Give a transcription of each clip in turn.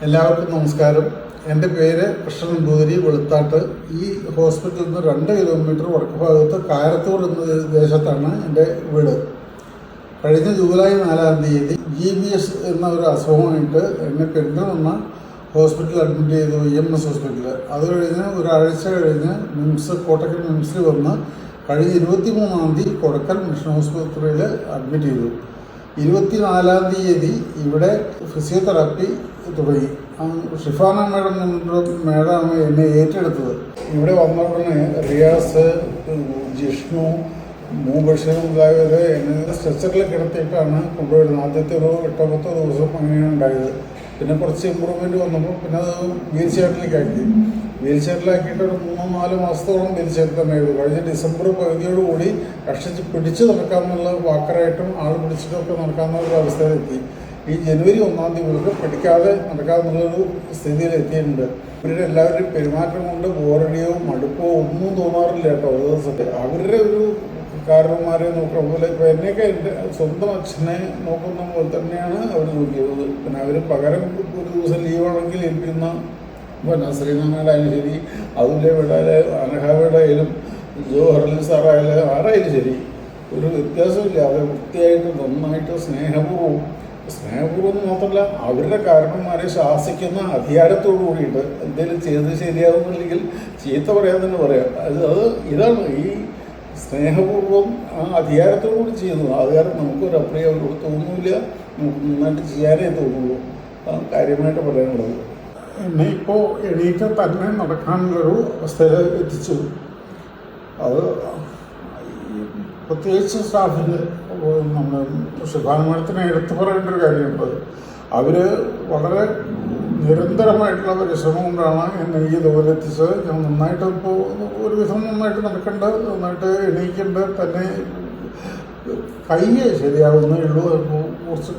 എല്ലാവർക്കും നമസ്കാരം. എൻ്റെ പേര് കൃഷ്ണൻ നമ്പൂതിരി, വെളുത്താട്ട്. ഈ ഹോസ്പിറ്റലിൽ നിന്ന് 2 കിലോമീറ്റർ വടക്ക് ഭാഗത്ത് കാരത്തൂർ എന്ന ദേശത്താണ് എൻ്റെ വീട്. കഴിഞ്ഞ ജൂലൈ 4-ാം തീയതി GBS എന്ന ഒരു അസുഖമായിട്ട് എന്നെ പെരിന്തൽമണ്ണ ഹോസ്പിറ്റലിൽ അഡ്മിറ്റ് ചെയ്തു, EMS ഹോസ്പിറ്റലിൽ. അത് കഴിഞ്ഞ് ഒരാഴ്ച കഴിഞ്ഞ് കോട്ടക്കൽ മിംസിൽ വന്ന് കഴിഞ്ഞ 23-ാം തീയതി കൊടക്കൽ മിഷൻ ആശുപത്രിയിൽ അഡ്മിറ്റ് ചെയ്തു. 24-ാം തീയതി ഇവിടെ ഫിസിയോതെറാപ്പി തുടങ്ങി. ഷിഫാന മേഡമാണ് എന്നെ ഏറ്റെടുത്തത്. ഇവിടെ വന്ന ഉടനെ റിയാസ്, ജിഷ്ണു, ബഷീർ മുതലായവരെ എന്നെ സ്ട്രെച്ചറിൽ കിടത്തിയിട്ടാണ് കൊണ്ടുവരുന്നത്. ആദ്യത്തെ ഒരു 8-10 ദിവസം അങ്ങനെയാണ് ഉണ്ടായത്. പിന്നെ കുറച്ച് ഇമ്പ്രൂവ്മെൻറ്റ് വന്നപ്പോൾ പിന്നെ അത് വീൽ ചെയറിലേക്കാക്കി. വീൽ ചെയറിലാക്കിയിട്ട് ഒരു 3-4 മാസത്തോളം വീൽ ചെയറിൽ തന്നെ ആയിരുന്നു. കഴിഞ്ഞ ഡിസംബർ പകുതിയോടുകൂടി കഷ്ടിച്ച് പിടിച്ച് നടക്കാമെന്നുള്ള വാക്കറായിട്ടും ആൾ പിടിച്ചിട്ടൊക്കെ നടക്കാമെന്നുള്ള ഒരു അവസ്ഥയിലെത്തി. ഈ ജനുവരി 1-ാം തീയതി മുതൽ പഠിക്കാതെ നടക്കാമെന്നുള്ളൊരു സ്ഥിതിയിലെത്തിയിട്ടുണ്ട്. ഇവരുടെ എല്ലാവരുടെയും പെരുമാറ്റം കൊണ്ട് ബോറടിയോ മടുപ്പോ ഒന്നും തോന്നാറില്ല കേട്ടോ. അവരുടെ ഒരു കാരണന്മാരെ നോക്കുന്ന പോലെ ഇപ്പോൾ എന്നെയൊക്കെ എൻ്റെ സ്വന്തം അച്ഛനെ നോക്കുന്ന പോലെ തന്നെയാണ് അവർ നോക്കിയത്. പിന്നെ അവർ പകരം ഒരു ദിവസം ലീവാണെങ്കിൽ ഏൽപ്പിക്കുന്ന പിന്നെ ശ്രീനാരായണ ശരി, അതുല്യ വീടായാലും അനഘാവയുടെ ആയാലും ജോഹർലി സാറായാലും ആരായാലും ശരി, ഒരു വ്യത്യാസമില്ല. അവർ വൃത്തിയായിട്ട് നന്നായിട്ട് സ്നേഹപൂർവ്വം മാത്രമല്ല അവരുടെ കാരണന്മാരെ ശാസിക്കുന്ന അധികാരത്തോടു കൂടിയിട്ട് എന്തെങ്കിലും ചെയ്ത് ശരിയാവുന്നില്ലെങ്കിൽ ചീത്ത പറയാൻ തന്നെ പറയാം. ഇതാണ് ഈ സ്നേഹപൂർവ്വം ആ അധികാരത്തോടു കൂടി ചെയ്യുന്നത്. അധികാരം നമുക്കൊരു അപ്രിയ അവരോട് തോന്നില്ല, നമുക്ക് നന്നായിട്ട് ചെയ്യാനേ തോന്നുള്ളൂ. അതാണ് കാര്യമായിട്ട് പറയാനുള്ളത്. എന്നെ ഇപ്പോൾ എണീറ്റ് തന്നെ നടക്കാനുള്ളൊരു അവസ്ഥയിൽ എത്തിച്ചു. അത് പ്രത്യേകിച്ച് സ്റ്റാഫിൽ നമ്മൾ ഷിഫാന മേഡത്തിനെ എടുത്തു പറയേണ്ട ഒരു കാര്യമുണ്ട്. അവർ വളരെ നിരന്തരമായിട്ടുള്ള പരിശ്രമം കൊണ്ടാണ് എന്നെ ഈ ദൂരെത്തിച്ചത്. ഞാൻ നന്നായിട്ട് ഇപ്പോൾ ഒരു വിധം നന്നായിട്ട് നടക്കേണ്ടത്, നന്നായിട്ട് എണീക്കേണ്ടത് തന്നെ കൈ ശരിയാവുന്നേ ഉള്ളൂ. അപ്പോൾ കുറച്ച്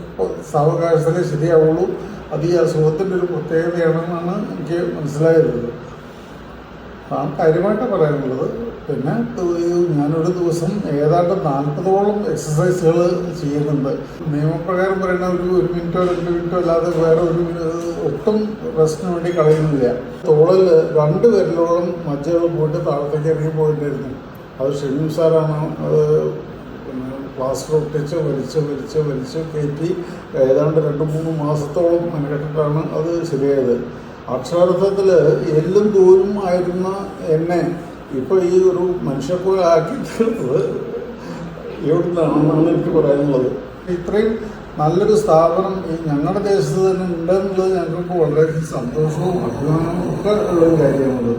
സാവകാശത്തിലേ ശരിയാവുള്ളൂ. അത് ഈ അസുഖത്തിൻ്റെ ഒരു പ്രത്യേകതയാണെന്നാണ് എനിക്ക് മനസ്സിലായത്. ആ കാര്യമായിട്ട് പറയാനുള്ളത്. പിന്നെ ഞാനൊരു ദിവസം ഏതാണ്ട് 40ഓളം എക്സസൈസുകൾ ചെയ്യുന്നുണ്ട്. നിയമപ്രകാരം പറയുന്ന ഒരു മിനിറ്റോ 2 മിനിറ്റോ അല്ലാതെ വേറെ ഒട്ടും റെസ്റ്റിന് വേണ്ടി കളയുന്നില്ല. തോളിൽ 2 വിരലോളം മജ്ജകൾ പോയിട്ട് താഴത്തേക്ക് ഇറങ്ങി പോയിട്ടായിരുന്നു. അത് ഷെമീം സാറാണ് അത് പ്ലാസ്റ്റർ ഒട്ടിച്ച് വലിച്ച് കയറ്റി ഏതാണ്ട് 2-3 മാസത്തോളം മെനക്കെട്ടിട്ടാണ് അത് ശരിയായത്. അക്ഷരാർത്ഥത്തിൽ എല്ലും തോലും ആയിരുന്ന എന്നെ ഇപ്പോൾ ഈ ഒരു മനുഷ്യപ്പോലെ ആക്കി തീർത്തത് എവിടുന്നാണെന്നാണ് എനിക്ക് പറയാനുള്ളത്. ഇത്രയും നല്ലൊരു സ്ഥാപനം ഈ ഞങ്ങളുടെ ദേശത്ത് തന്നെ ഉണ്ടെന്നുള്ളത് ഞങ്ങൾക്ക് വളരെ സന്തോഷവും അഭിമാനവും ഒക്കെ ഉള്ളൊരു കാര്യമാണത്.